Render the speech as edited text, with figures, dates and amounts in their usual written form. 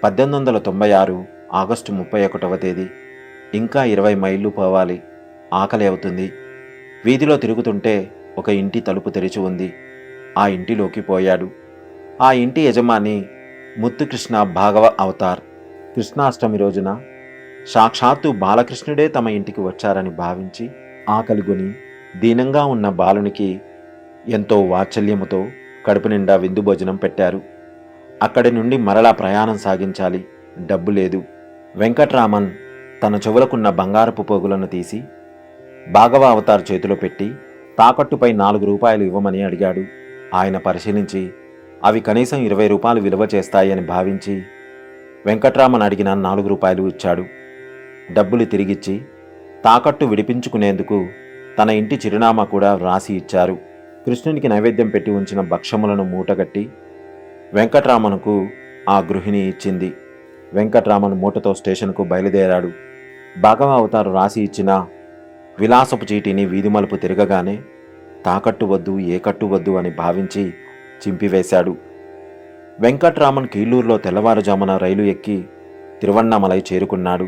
1896 August 31వ తేదీ. ఇంకా 20 మైళ్ళు పోవాలి. ఆకలి అవుతుంది. వీధిలో తిరుగుతుంటే ఒక ఇంటి తలుపు తెరిచి ఉంది. ఆ ఇంటిలోకి పోయాడు. ఆ ఇంటి యజమాని ముత్తుకృష్ణ భాగవ అవతార్. కృష్ణాష్టమి రోజున సాక్షాత్తు బాలకృష్ణుడే తమ ఇంటికి వచ్చారని భావించి ఆకలిగొని దీనంగా ఉన్న బాలునికి ఎంతో వాత్సల్యముతో కడుపు నిండా విందు భోజనం పెట్టారు. అక్కడి నుండి మరలా ప్రయాణం సాగించాలి. డబ్బు లేదు. వెంకట్రామన్ తన చెవులకున్న బంగారపు పోగులను తీసి భాగవ అవతార్ చేతిలో పెట్టి తాకట్టుపై 4 రూపాయలు ఇవ్వమని అడిగాడు. ఆయన పరిశీలించి అవి కనీసం 20 రూపాయలు విలువ చేస్తాయని భావించి వెంకట్రామన్ అడిగిన 4 రూపాయలు ఇచ్చాడు. డబ్బులు తిరిగిచ్చి తాకట్టు విడిపించుకునేందుకు తన ఇంటి చిరునామా కూడా వ్రాసి ఇచ్చారు. కృష్ణునికి నైవేద్యం పెట్టి ఉంచిన భక్ష్యములను మూటగట్టి వెంకట్రామన్కు ఆ గృహిణి ఇచ్చింది. వెంకట్రామన్ మూటతో స్టేషన్కు బయలుదేరాడు. భాగవ అవతారు రాసి ఇచ్చిన విలాసపు చీటీని వీధి మలుపు తిరగగానే తాకట్టు వద్దు, ఏ కట్టు వద్దు అని భావించి చింపివేశాడు. వెంకట్రామన్ కీళ్ళూరులో తెల్లవారుజామున రైలు ఎక్కి తిరువన్నామలై చేరుకున్నాడు.